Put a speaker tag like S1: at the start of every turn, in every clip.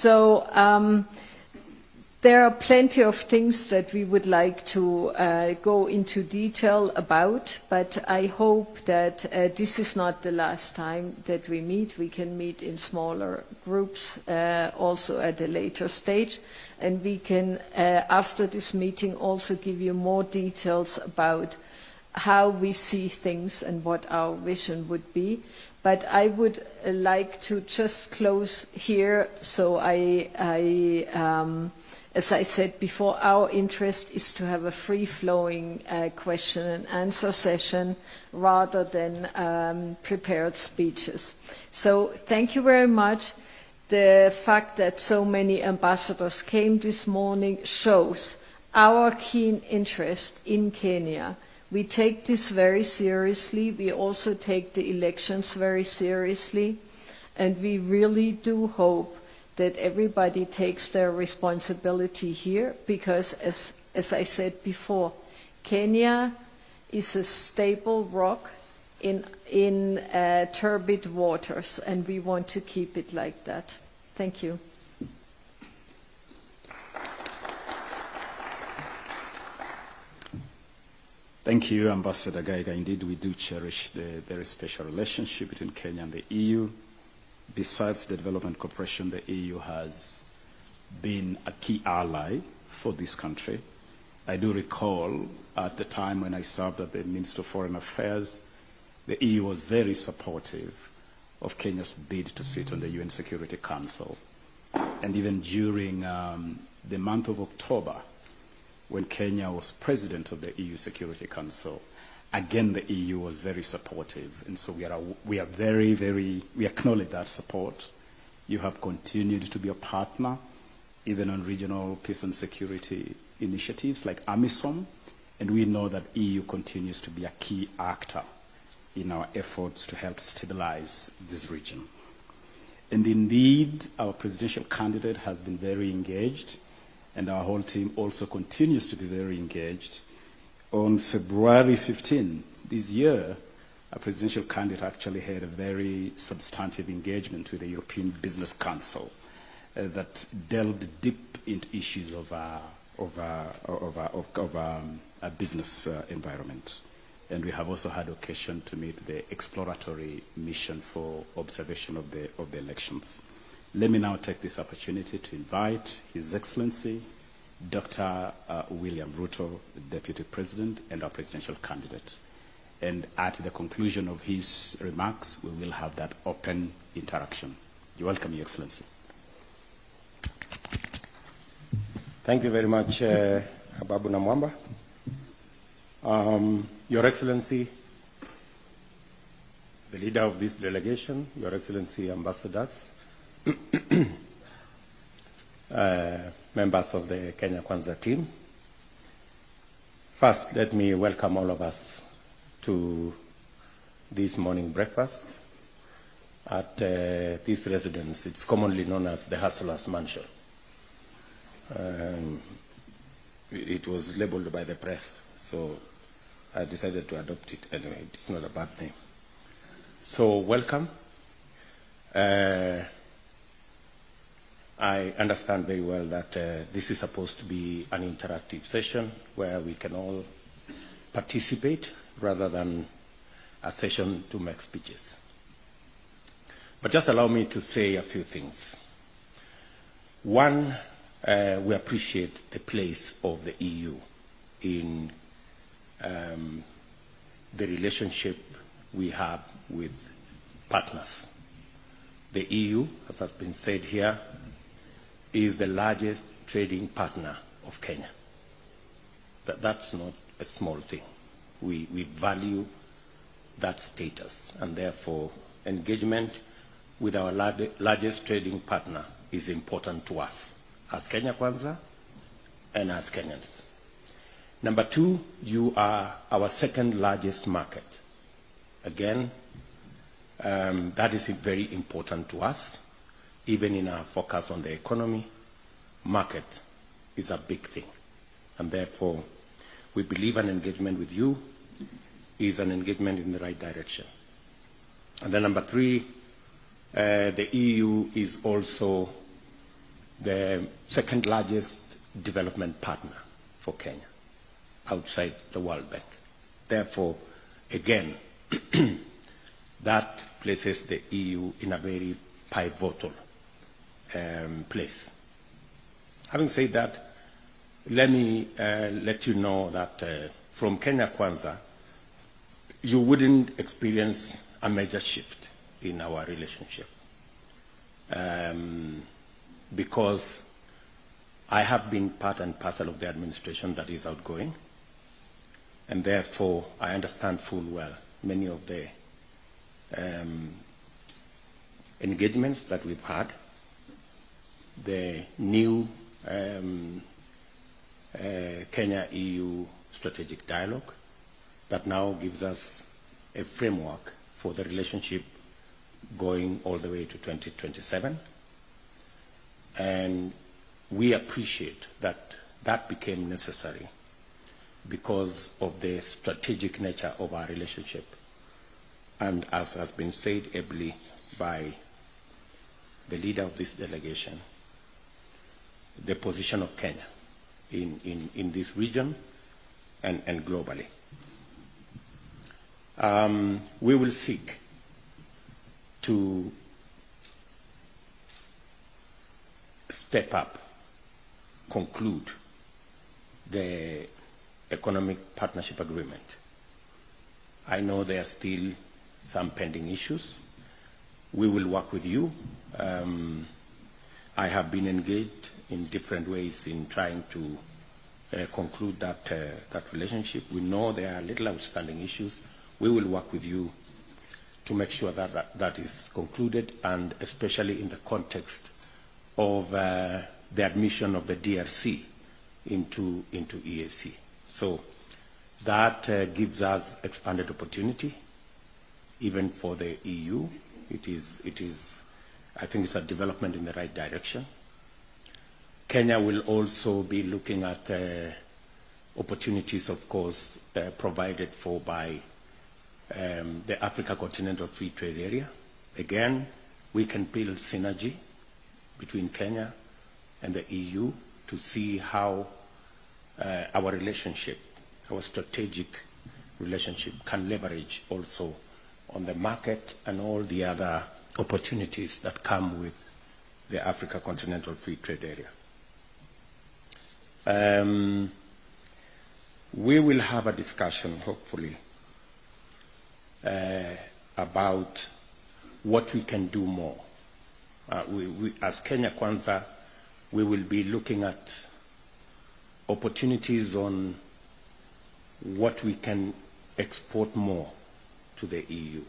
S1: So there are plenty of things that we would like to go into detail about, but I hope that this is not the last time that we meet. We can meet in smaller groups also at a later stage, and we can, after this meeting, also give you more details about how we see things and what our vision would be. But I would like to just close here, so as I said before, our interest is to have a free-flowing question and answer session rather than prepared speeches. So thank you very much. The fact that so many ambassadors came this morning shows our keen interest in Kenya. We take this very seriously. We also take the elections very seriously. And we really do hope that everybody takes their responsibility here, because as I said before, Kenya is a stable rock in turbid waters, and we want to keep it like that. Thank you.
S2: Thank you, Ambassador Geiger. Indeed, we do cherish the very special relationship between Kenya and the EU. Besides the development cooperation, the EU has been a key ally for this country. I do recall at the time when I served as the Minister of Foreign Affairs, the EU was very supportive of Kenya's bid to sit on the UN Security Council. And even during the month of October, when Kenya was president of the EU Security Council, again, the EU was very supportive, and so we acknowledge that support. You have continued to be a partner, even on regional peace and security initiatives like AMISOM, and we know that EU continues to be a key actor in our efforts to help stabilize this region. And indeed, our presidential candidate has been very engaged, and our whole team also continues to be very engaged. On February 15 this year, a presidential candidate actually had a very substantive engagement with the European Business Council that delved deep into issues of a business environment. And we have also had occasion to meet the exploratory mission for observation of the elections. Let me now take this opportunity to invite His Excellency Dr. William Ruto, the Deputy President and our presidential candidate. And at the conclusion of his remarks, we will have that open interaction. You're welcome, Your Excellency.
S3: Thank you very much, Ababu Namwamba. Your Excellency, the leader of this delegation, Your Excellency, ambassadors, members of the Kenya Kwanza team. First, let me welcome all of us to this morning breakfast at this residence. It's commonly known as the Hustler's Mansion. It was labeled by the press, so I decided to adopt it anyway. It's not a bad name. So welcome. I understand very well that this is supposed to be an interactive session where we can all participate rather than a session to make speeches. But just allow me to say a few things. One, we appreciate the place of the EU in the relationship we have with partners. The EU, as has been said here, is the largest trading partner of Kenya. That's not a small thing. We value that status, and therefore engagement with our largest trading partner is important to us as Kenya Kwanza and as Kenyans. Number two, you are our second largest market. Again, that is very important to us. Even in our focus on the economy, market is a big thing. And therefore, we believe an engagement with you is an engagement in the right direction. And then number three, the EU is also the second largest development partner for Kenya outside the World Bank. Therefore, again, that places the EU in a very pivotal place. Having said that, let me let you know that from Kenya Kwanza, you wouldn't experience a major shift in our relationship. Because I have been part and parcel of the administration that is outgoing, and therefore I understand full well many of the engagements that we've had, the new Kenya-EU strategic dialogue that now gives us a framework for the relationship going all the way to 2027. And we appreciate that that became necessary because of the strategic nature of our relationship. And as has been said ably by the leader of this delegation, the position of Kenya in this region and globally. We will seek to step up, conclude the economic partnership agreement. I know there are still some pending issues. We will work with you. I have been engaged in different ways in trying to conclude that relationship. We know there are little outstanding issues. We will work with you to make sure that that is concluded, and especially in the context of the admission of the DRC into EAC. So that gives us expanded opportunity, even for the EU. It is, I think it's a development in the right direction. Kenya will also be looking at opportunities, of course, provided for by the Africa Continental Free Trade Area. Again, we can build synergy between Kenya and the EU to see how our relationship, our strategic relationship, can leverage also on the market and all the other opportunities that come with the Africa Continental Free Trade Area. We will have a discussion, hopefully, about what we can do more. As Kenya Kwanza, we will be looking at opportunities on what we can export more to the EU.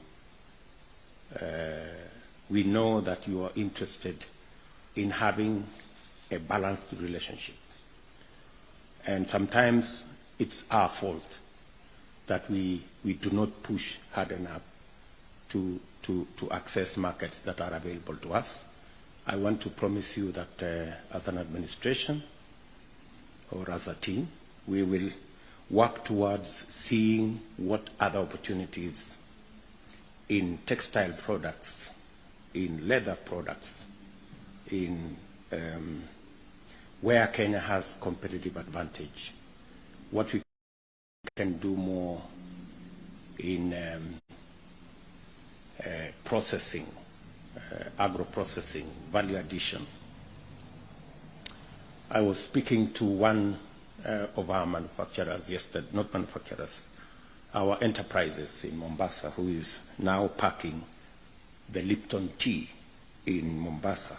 S3: We know that you are interested in having a balanced relationship. And sometimes it's our fault that we do not push hard enough to access markets that are available to us. I want to promise you that as an administration or as a team, we will work towards seeing what other opportunities in textile products, in leather products, in where Kenya has competitive advantage, what we can do more in processing, agro-processing, value addition. I was speaking to one of our manufacturers yesterday, not manufacturers, our enterprises in Mombasa, who is now packing the Lipton tea in Mombasa.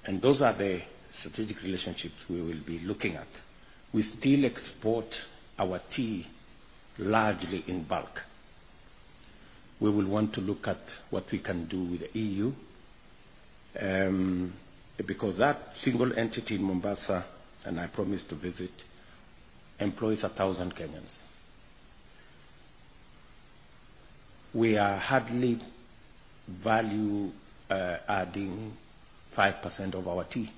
S3: And those are the strategic relationships we will be looking at. We still export our tea largely in bulk. We will want to look at what we can do with the EU, because that single entity in Mombasa, and I promised to visit, employs 1,000 Kenyans. We are hardly value adding 5% of our tea.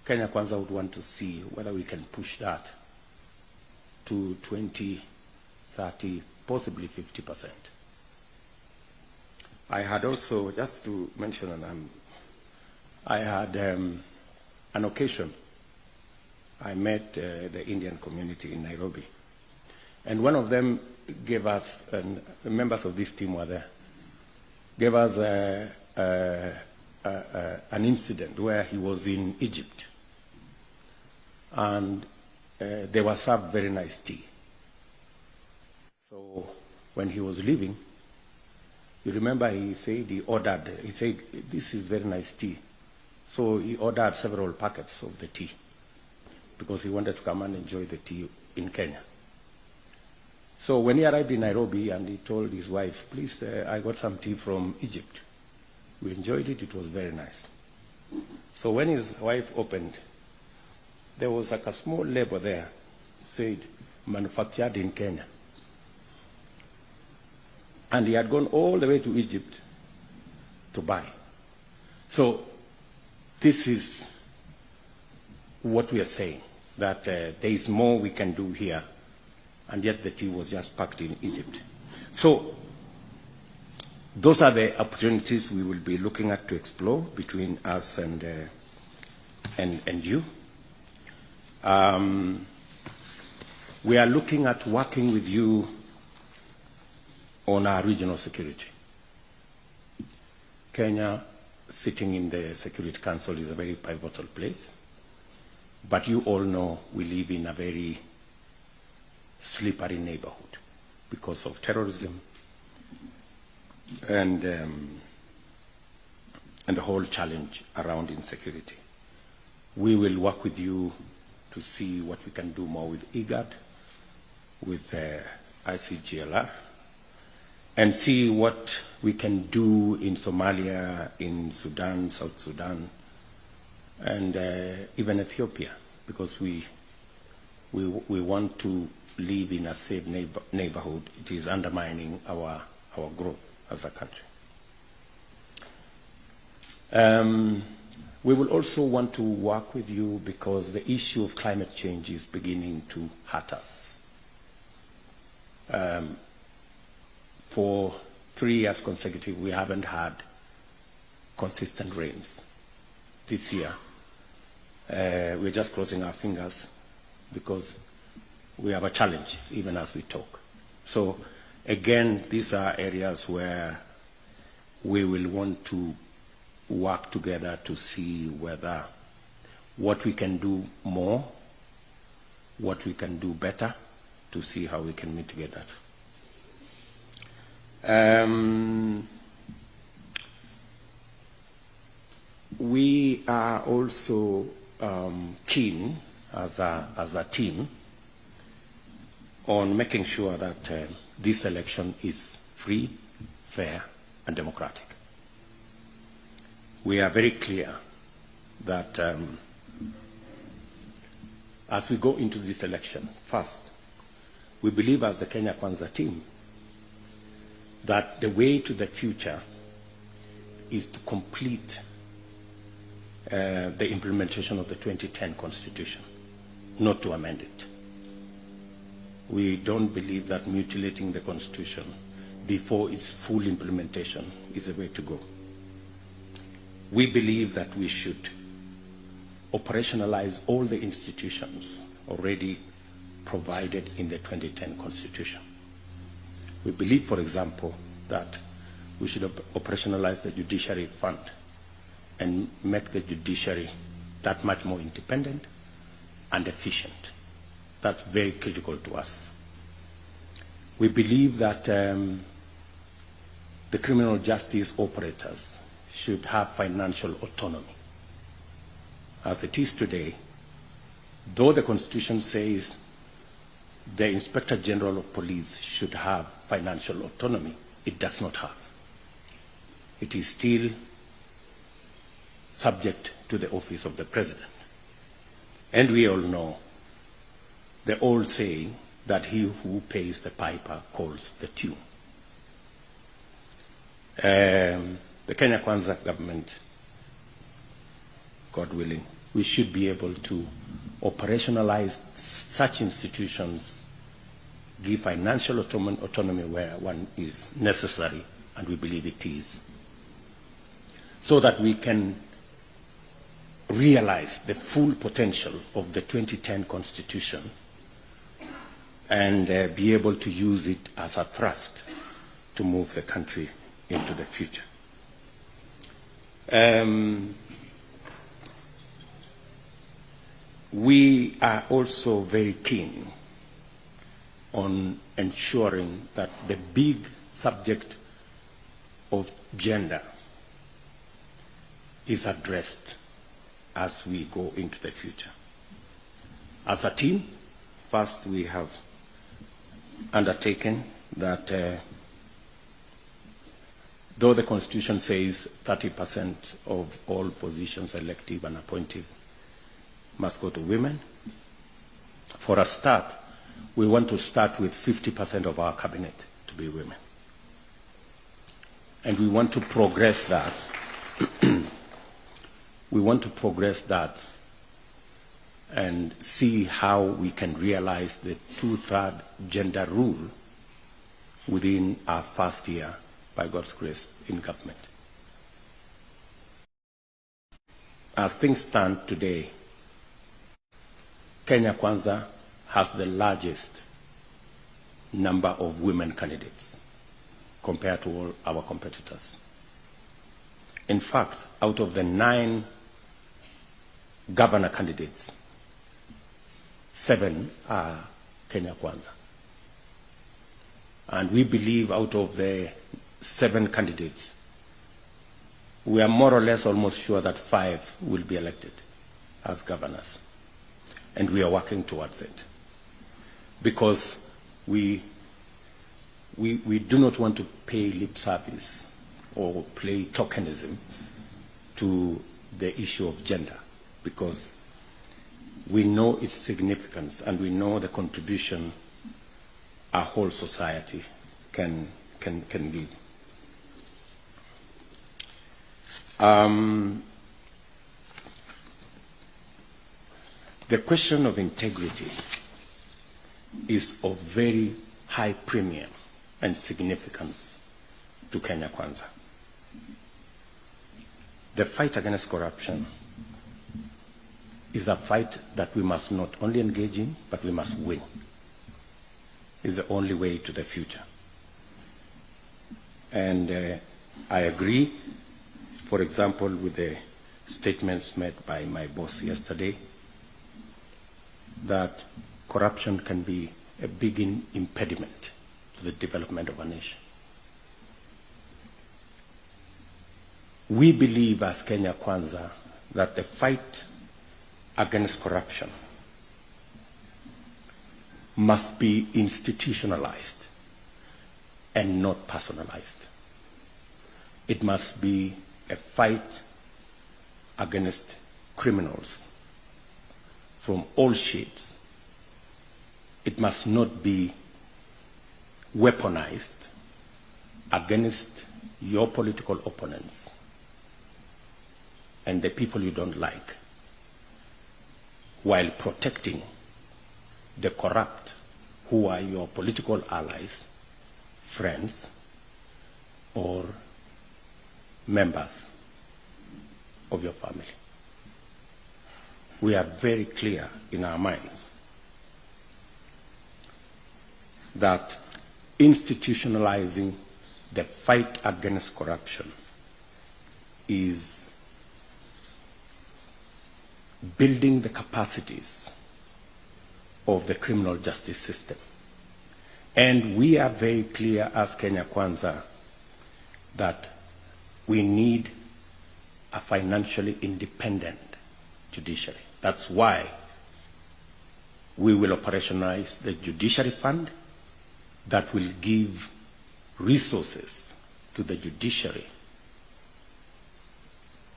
S3: Kenya Kwanza would want to see whether we can push that to 20, 30, possibly 50%. I had also, just to mention, and I had an occasion. I met the Indian community in Nairobi. And one of them gave us, and the members of this team were there, gave us an incident where he was in Egypt. And they were served very nice tea. So when he was leaving, you remember he said, this is very nice tea. So he ordered several packets of the tea because he wanted to come and enjoy the tea in Kenya. So when he arrived in Nairobi and he told his wife, please, I got some tea from Egypt. We enjoyed it, it was very nice. So when his wife opened, there was like a small label there, said, manufactured in Kenya. And he had gone all the way to Egypt to buy. So this is what we are saying, that there is more we can do here, and yet the tea was just packed in Egypt. So those are the opportunities we will be looking at to explore between us and you. We are looking at working with you on our regional security. Kenya, sitting in the Security Council, is a very pivotal place. But you all know we live in a very slippery neighborhood because of terrorism and the whole challenge around insecurity. We will work with you to see what we can do more with IGAD, with ICGLR, and see what we can do in Somalia, in Sudan, South Sudan, and even Ethiopia, because we want to live in a safe neighborhood. It is undermining our growth as a country. We will also want to work with you because the issue of climate change is beginning to hurt us. For 3 years consecutive, we haven't had consistent rains. This year, we're just crossing our fingers because we have a challenge even as we talk. So again, these are areas where we will want to work together to see whether what we can do more, what we can do better, to see how we can mitigate that. We are also keen as a team on making sure that this election is free, fair, and democratic. We are very clear that as we go into this election, first, we believe as the Kenya Kwanza team that the way to the future is to complete the implementation of the 2010 Constitution, not to amend it. We don't believe that mutilating the Constitution before its full implementation is the way to go. We believe that we should operationalize all the institutions already provided in the 2010 Constitution. We believe, for example, that we should operationalize the judiciary fund and make the judiciary that much more independent and efficient. That's very critical to us. We believe that the criminal justice operators should have financial autonomy. As it is today, though the Constitution says the Inspector General of Police should have financial autonomy, it does not have. It is still subject to the office of the President. And we all know the old saying that he who pays the piper calls the tune. The Kenya Kwanza government, God willing, we should be able to operationalize such institutions, give financial autonomy where one is necessary, and we believe it is, so that we can realize the full potential of the 2010 Constitution and be able to use it as a thrust to move the country into the future. We are also very keen on ensuring that the big subject of gender is addressed as we go into the future. As a team, first we have undertaken that though the Constitution says 30% of all positions, elective and appointive, must go to women, for a start, we want to start with 50% of our cabinet to be women. And we want to progress that. We want to progress that and see how we can realize the 2/3 gender rule within our first year, by God's grace, in government. As things stand today, Kenya Kwanza has the largest number of women candidates compared to all our competitors. In fact, out of the 9 governor candidates, 7 are Kenya Kwanza. And we believe out of the 7 candidates, we are more or less almost sure that 5 will be elected as governors. And we are working towards it. Because we do not want to pay lip service or play tokenism to the issue of gender, because we know its significance and we know the contribution our whole society can give. The question of integrity is of very high premium and significance to Kenya Kwanza. The fight against corruption is a fight that we must not only engage in, but we must win. It's the only way to the future. And I agree, for example, with the statements made by my boss yesterday, that corruption can be a big impediment to the development of a nation. We believe as Kenya Kwanza that the fight against corruption must be institutionalized and not personalized. It must be a fight against criminals from all shades. It must not be weaponized against your political opponents and the people you don't like, while protecting the corrupt who are your political allies, friends, or members of your family. We are very clear in our minds that institutionalizing the fight against corruption is building the capacities of the criminal justice system. And we are very clear as Kenya Kwanza that we need a financially independent judiciary. That's why we will operationalize the judiciary fund that will give resources to the judiciary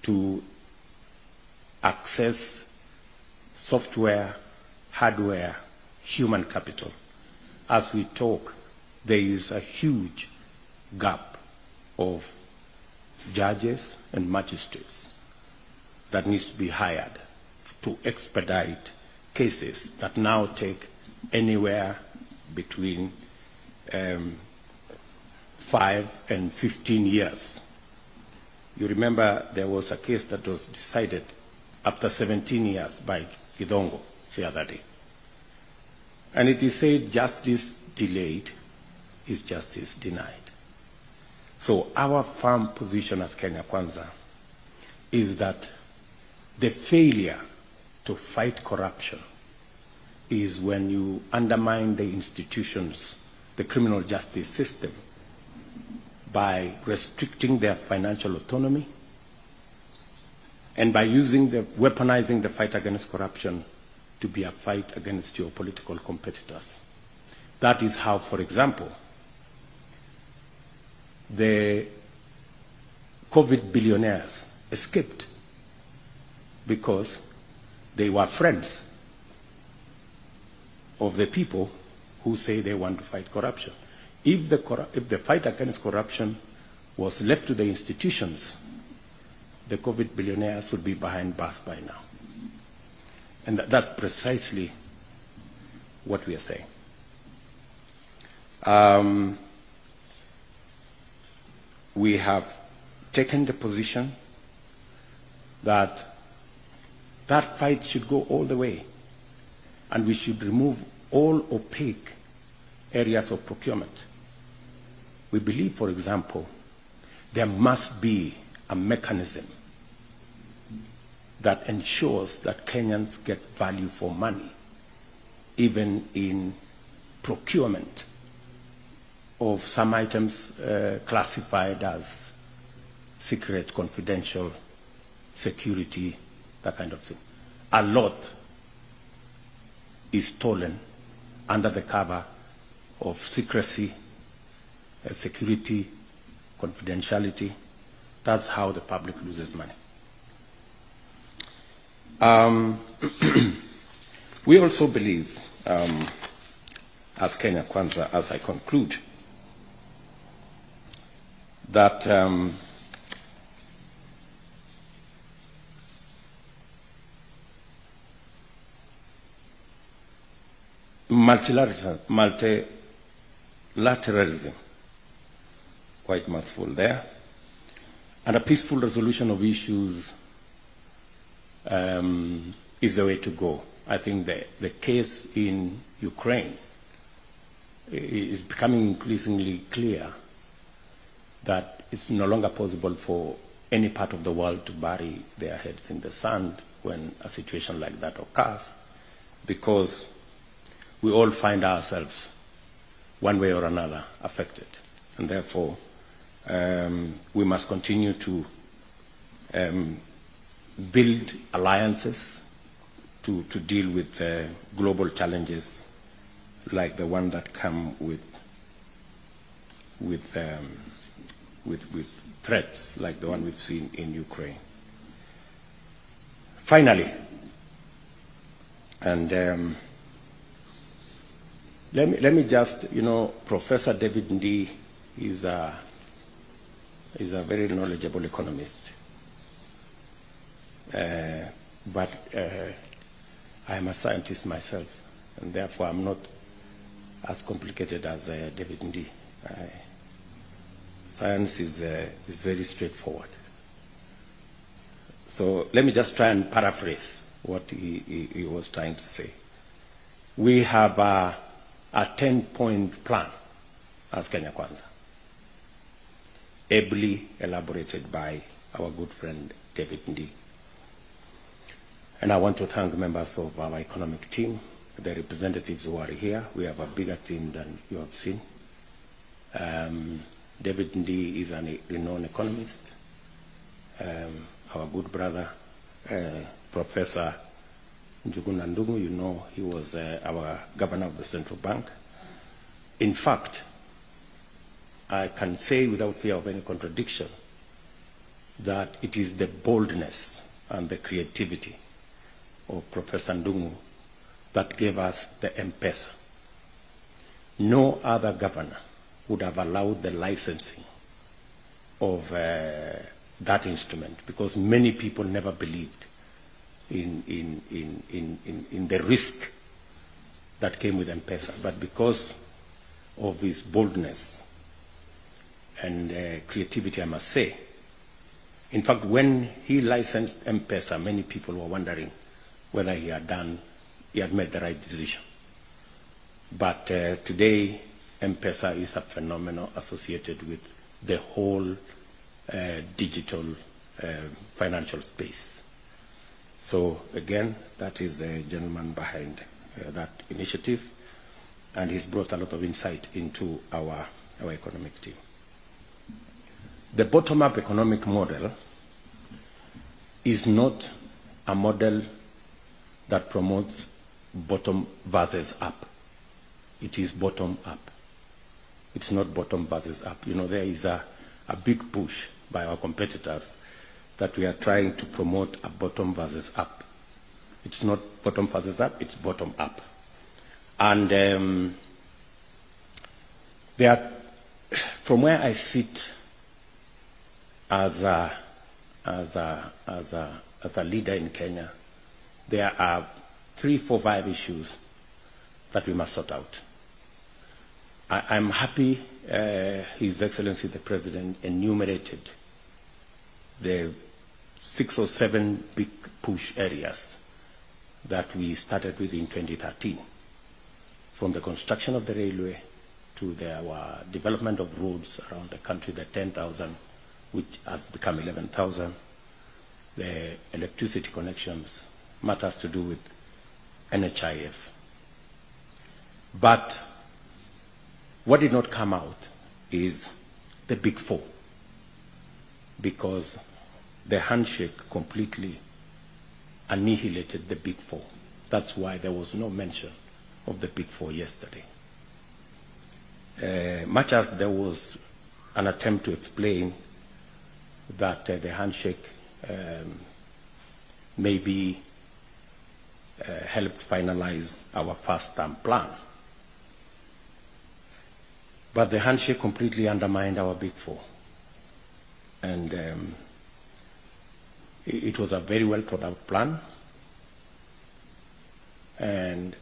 S3: to access software, hardware, human capital. As we talk, there is a huge gap of judges and magistrates that needs to be hired to expedite cases that now take anywhere between 5 and 15 years. You remember there was a case that was decided after 17 years by Gidongo the other day. And it is said justice delayed is justice denied. So our firm position as Kenya Kwanza is that the failure to fight corruption is when you undermine the institutions, the criminal justice system, by restricting their financial autonomy and by weaponizing the fight against corruption to be a fight against your political competitors. That is how, for example, the COVID billionaires escaped, because they were friends of the people who say they want to fight corruption. If the fight against corruption was left to the institutions, the COVID billionaires would be behind bars by now. And that's precisely what we are saying. We have taken the position that that fight should go all the way, and we should remove all opaque areas of procurement. We believe, for example, there must be a mechanism that ensures that Kenyans get value for money, even in procurement of some items classified as secret, confidential, security, that kind of thing. A lot is stolen under the cover of secrecy, security, confidentiality. That's how the public loses money. We also believe, as Kenya Kwanza, as I conclude, that multilateralism, quite mouthful there, and a peaceful resolution of issues is the way to go. I think the case in Ukraine is becoming increasingly clear that it's no longer possible for any part of the world to bury their heads in the sand when a situation like that occurs, because we all find ourselves, one way or another, affected. And therefore, we must continue to build alliances to deal with global challenges like the one that come with threats like the one we've seen in Ukraine. Finally, and let me just, Professor David Ndii is a very knowledgeable economist. But I am a scientist myself, and therefore I'm not as complicated as David Ndii. Science is very straightforward. So let me just try and paraphrase what he was trying to say. We have a 10-point plan as Kenya Kwanza, ably elaborated by our good friend David Ndii. And I want to thank members of our economic team, the representatives who are here. We have a bigger team than you have seen. David Ndii is a renowned economist. Our good brother, Professor Njuguna Ndung'u, he was our governor of the central bank. In fact, I can say without fear of any contradiction that it is the boldness and the creativity of Professor Ndung'u that gave us the M-Pesa. No other governor would have allowed the licensing of that instrument, because many people never believed in the risk that came with M-Pesa. But because of his boldness and creativity, I must say, In fact, when he licensed M-Pesa, many people were wondering whether he had made the right decision. But today, M-Pesa is a phenomenon associated with the whole digital financial space. So again, that is the gentleman behind that initiative, and he's brought a lot of insight into our economic team. The bottom-up economic model is not a model that promotes bottom versus up. It is bottom up. It's not bottom versus up. You know, there is a big push by our competitors that we are trying to promote a bottom versus up. It's not bottom versus up, it's bottom up. And from where I sit as a leader in Kenya, there are 3, 4, 5 issues that we must sort out. I'm happy His Excellency the President enumerated the 6 or 7 big push areas that we started with in 2013, from the construction of the railway to our development of roads around the country, the 10,000, which has become 11,000, the electricity connections, matters to do with NHIF. But what did not come out is the big 4, because the handshake completely annihilated the big 4. That's why there was no mention of the big 4 yesterday. Much as there was an attempt to explain that the handshake maybe helped finalize our first-term plan, but the handshake completely undermined our big 4. And it was a very well thought out plan. And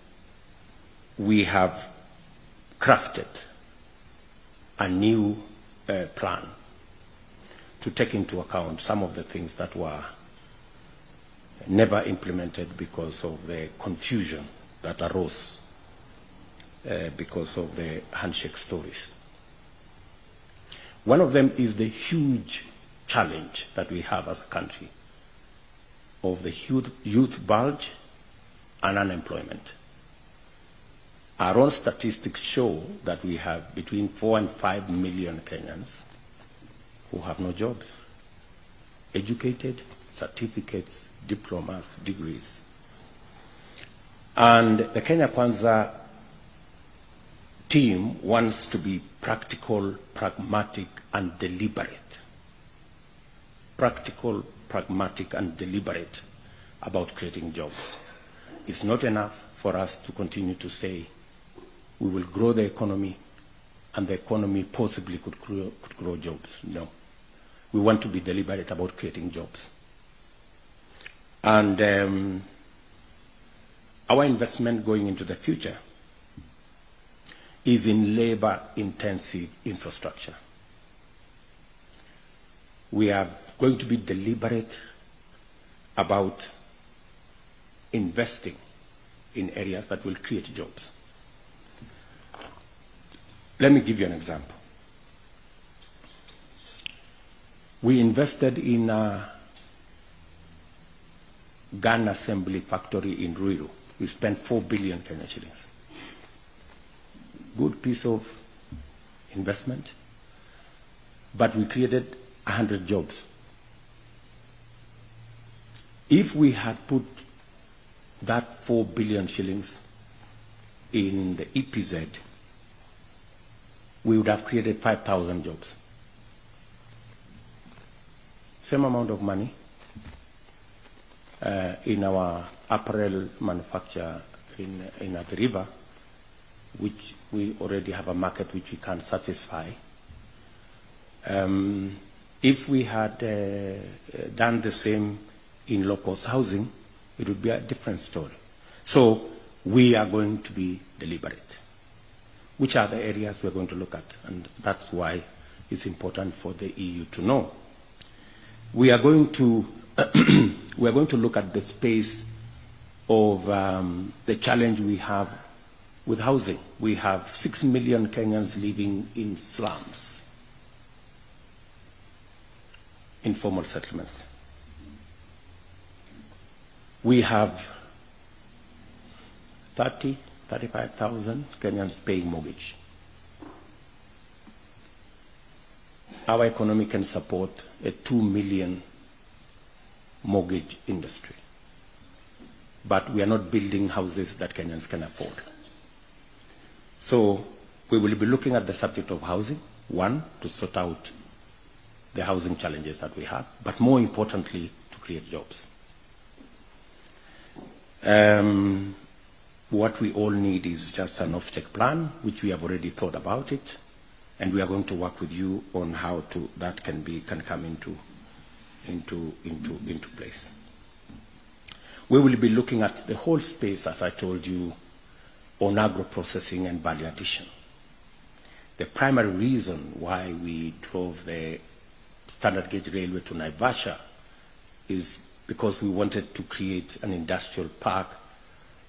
S3: we have crafted a new plan to take into account some of the things that were never implemented because of the confusion that arose because of the handshake stories. One of them is the huge challenge that we have as a country of the youth bulge and unemployment. Our own statistics show that we have between 4 and 5 million Kenyans who have no jobs, educated, certificates, diplomas, degrees. And the Kenya Kwanza team wants to be practical, pragmatic, and deliberate. Practical, pragmatic, and deliberate about creating jobs. It's not enough for us to continue to say we will grow the economy and the economy possibly could grow jobs. No. We want to be deliberate about creating jobs. And our investment going into the future is in labor-intensive infrastructure. We are going to be deliberate about investing in areas that will create jobs. Let me give you an example. We invested in a gun assembly factory in Ruiru. We spent 4 billion Kenya shillings. Good piece of investment, but we created 100 jobs. If we had put that 4 billion shillings in the EPZ, we would have created 5,000 jobs. Same amount of money in our apparel manufacture in Athi River, which we already have a market which we can satisfy. If we had done the same in low-cost housing, it would be a different story. So we are going to be deliberate. Which are the areas we're going to look at? And that's why it's important for the EU to know. We are going to we are going to look at the space of the challenge we have with housing. We have 6 million Kenyans living in slums, informal settlements. We have 35,000 Kenyans paying mortgage. Our economy can support a 2 million mortgage industry, but we are not building houses that Kenyans can afford. So we will be looking at the subject of housing, one, to sort out the housing challenges that we have, but more importantly, to create jobs. What we all need is just an off-take plan, which we have already thought about it, and we are going to work with you on how that can come into place. We will be looking at the whole space, as I told you, on agro-processing and value addition. The primary reason why we drove the standard gauge railway to Naivasha is because we wanted to create an industrial park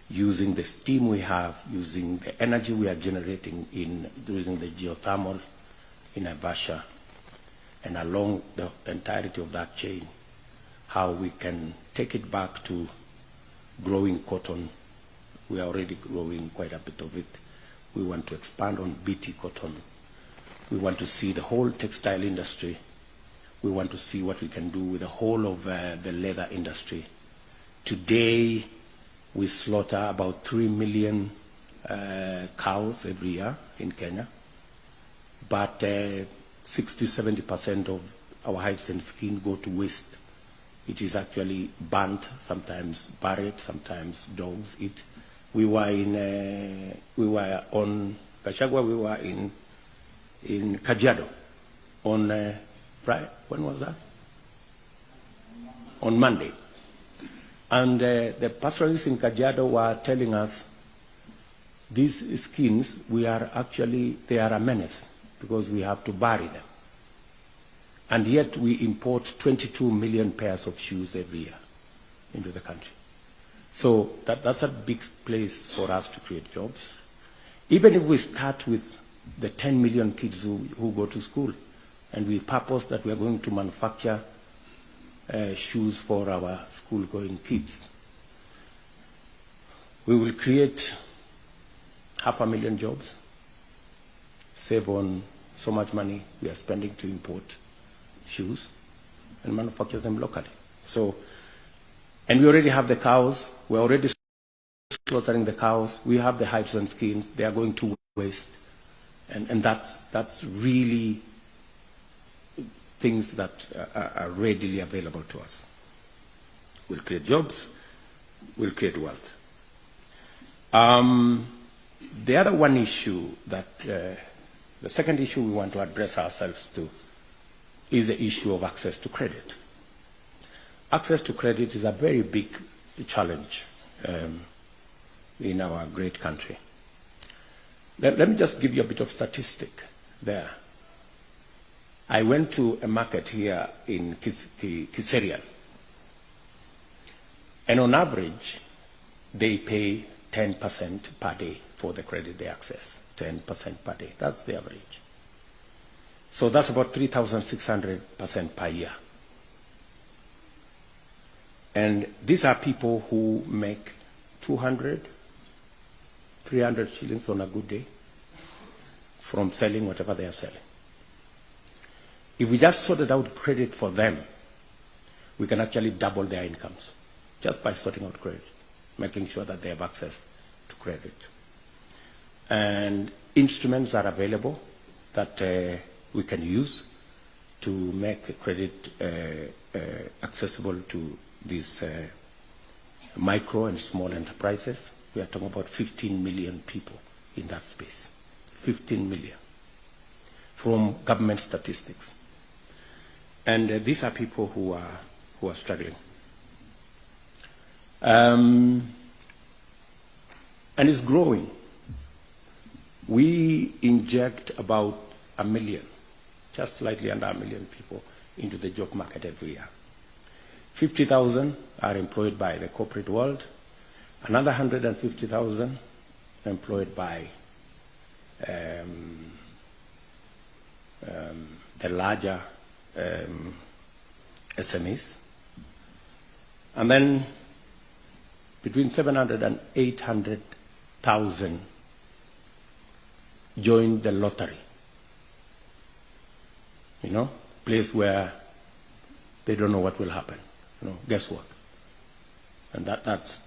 S3: using the steam we have, using the energy we are generating using the geothermal in Naivasha, and along the entirety of that chain, how we can take it back to growing cotton. We are already growing quite a bit of it. We want to expand on BT cotton. We want to see the whole textile industry. We want to see what we can do with the whole of the leather industry. Today, we slaughter about 3 million cows every year in Kenya, but 60–70% of our hides and skin go to waste. It is actually burnt, sometimes buried, sometimes dogs eat. We were on Gachagua, we were in Kajiado on Friday. When was that? On Monday. And the pastoralists in Kajiado were telling us these skins, they are a menace because we have to bury them. And yet we import 22 million pairs of shoes every year into the country. So that's a big place for us to create jobs. Even if we start with the 10 million kids who go to school, and we purpose that we are going to manufacture shoes for our school-going kids, we will create 500,000 jobs, save on so much money we are spending to import shoes, and manufacture them locally. So, and we already have the cows. We're already slaughtering the cows. We have the hides and skins. They are going to waste. And that's really things that are readily available to us. We'll create jobs. We'll create wealth. The other one issue that, the second issue we want to address ourselves to is the issue of access to credit. Access to credit is a very big challenge in our great country. Let me just give you a bit of statistic there. I went to a market here in Kiserian, and on average, they pay 10% per day for the credit they access, 10% per day. That's the average. So that's about 3,600% per year. And these are people who make 200, 300 shillings on a good day from selling whatever they are selling. If we just sorted out credit for them, we can actually double their incomes just by sorting out credit, making sure that they have access to credit. And instruments are available that we can use to make credit accessible to these micro and small enterprises. We are talking about 15 million people in that space. 15 million from government statistics. And these are people who are struggling. And it's growing. We inject about 1 million, just slightly under 1 million people into the job market every year. 50,000 are employed by the corporate world, another 150,000 employed by the larger SMEs, and then between 700 and 800,000 joined the lottery. You know, place where they don't know what will happen. You know, guesswork. And that's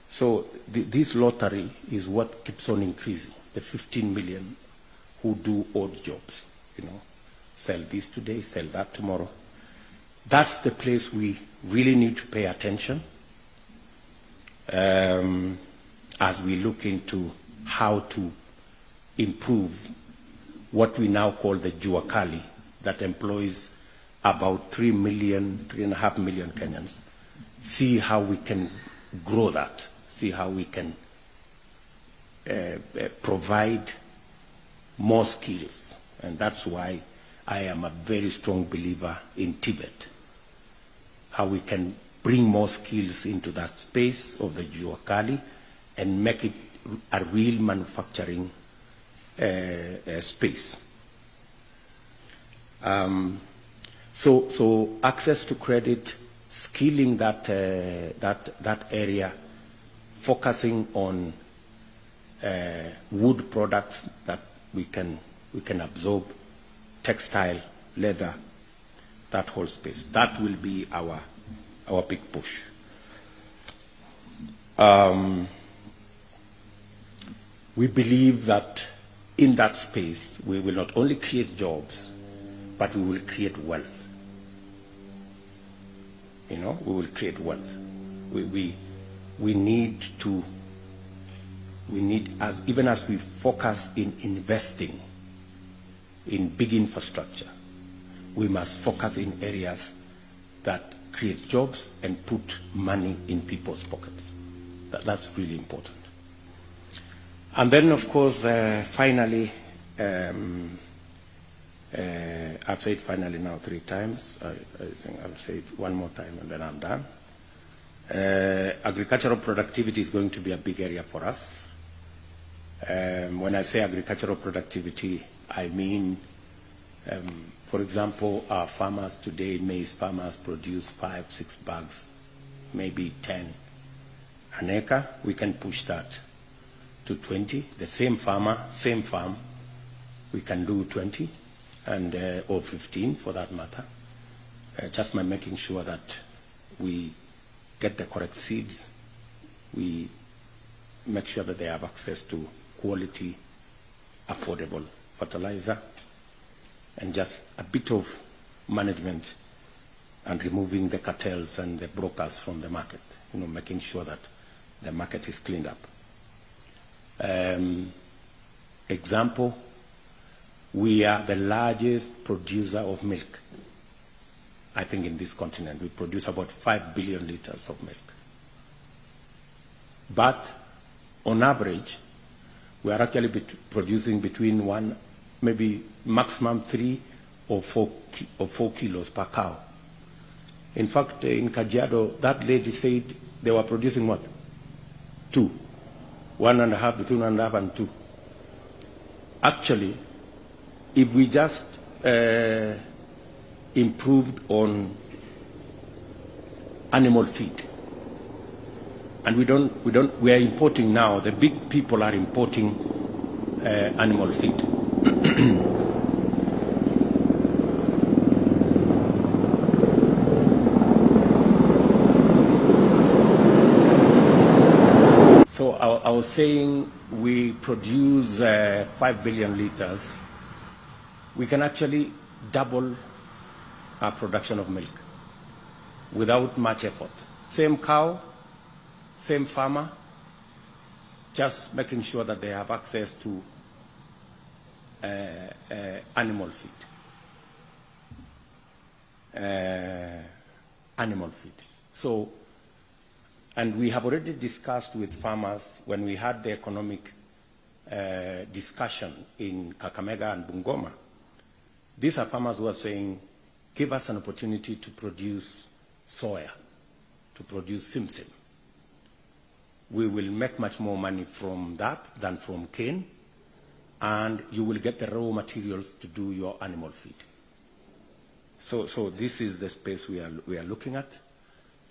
S3: so this lottery is what keeps on increasing. The 15 million who do odd jobs, you know, sell this today, sell that tomorrow. That's the place we really need to pay attention as we look into how to improve what we now call the jua kali, that employs about 3.5 million Kenyans. See how we can grow that, see how we can provide more skills. And that's why I am a very strong believer in Tibet, how we can bring more skills into that space of the jua kali and make it a real manufacturing space. So access to credit, skilling that area, focusing on wood products that we can absorb, textile, leather, that whole space. That will be our big push. We believe that in that space we will not only create jobs, but we will create wealth. You know, we will create wealth. We need to. We need, even as we focus in investing in big infrastructure, we must focus in areas that create jobs and put money in people's pockets. That's really important. And then, of course, finally, I've said finally now 3 times. I think I'll say it one more time and then I'm done. Agricultural productivity is going to be a big area for us. When I say agricultural productivity, I mean, for example, our farmers today, maize farmers, produce 5-6 bags, maybe 10 an acre. We can push that to 20. The same farmer, same farm, we can do 20 and or 15 for that matter. Just by making sure that we get the correct seeds, we make sure that they have access to quality, affordable fertilizer, and just a bit of management and removing the cartels and the brokers from the market, you know, making sure that the market is cleaned up. Example, we are the largest producer of milk, I think, in this continent. We produce about 5 billion liters of milk. But on average, we are actually producing between 1, maybe maximum 3 or 4 kilos per cow. In fact, in Kajiado, that lady said they were producing what? 2. 1.5, between 1.5 and 2. Actually, if we just improved on animal feed, and we are importing now, the big people are importing animal feed. So I was saying we produce 5 billion liters. We can actually double our production of milk without much effort. Same cow, same farmer, just making sure that they have access to animal feed. Animal feed. So, and we have already discussed with farmers when we had the economic discussion in Kakamega and Bungoma. These are farmers who are saying give us an opportunity to produce soya, to produce simsim. We will make much more money from that than from cane, and you will get the raw materials to do your animal feed. So this is the space we are looking at.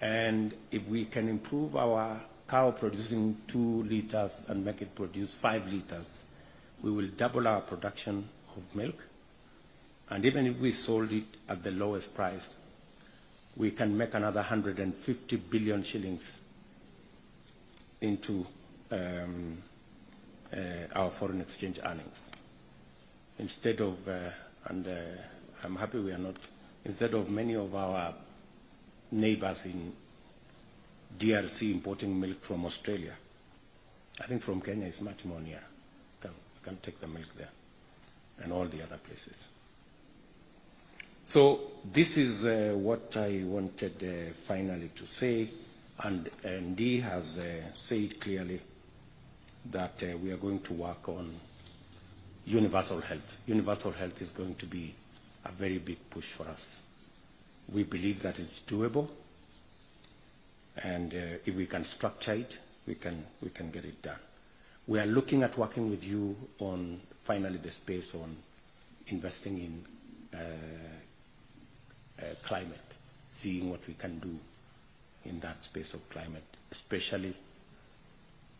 S3: And if we can improve our cow producing 2 liters and make it produce 5 liters, we will double our production of milk. And even if we sold it at the lowest price, we can make another 150 billion shillings into our foreign exchange earnings. Instead of, I'm happy we are not, instead of many of our neighbors in DRC importing milk from Australia, I think from Kenya is much more near. You can take the milk there and all the other places. So this is what I wanted finally to say, and Dee has said clearly that we are going to work on universal health. Universal health is going to be a very big push for us. We believe that it's doable, and if we can structure it, we can get it done. We are looking at working with you on finally the space on investing in climate, seeing what we can do in that space of climate, especially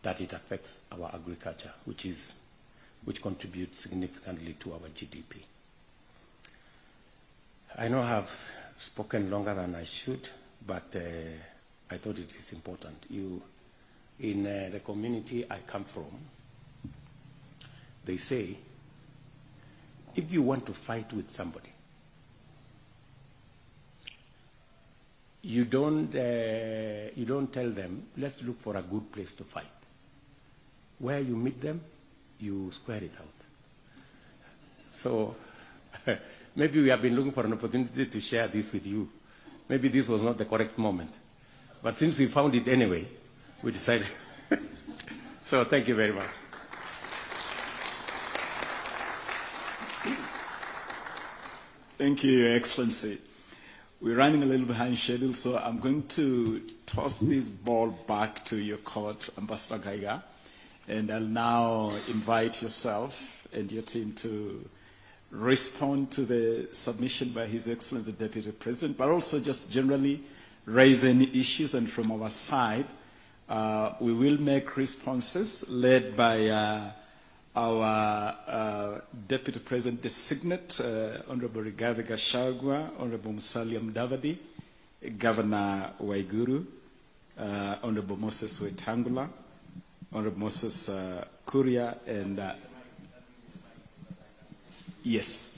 S3: that it affects our agriculture, which contributes significantly to our GDP. I know I've spoken longer than I should, but I thought it is important. In the community I come from, they say, if you want to fight with somebody, you don't tell them, let's look for a good place to fight. Where you meet them, you square it out. So maybe we have been looking for an opportunity to share this with you. Maybe this was not the correct moment. But since we found it anyway, we decided. So thank you very much.
S2: Thank you, Your Excellency. We're running a little behind schedule, so I'm going to toss this ball back to your court, Ambassador Geiger, and I'll now invite yourself and your team to respond to the submission by His Excellency the Deputy President, but also just generally raise any issues. And from our side, we will make responses led by our Deputy President Designate, Honorable Rigathi Gachagua, Honorable Musalia Mudavadi, Governor Waiguru, Honorable Moses Wetangula, Honorable Moses Kuria, and yes.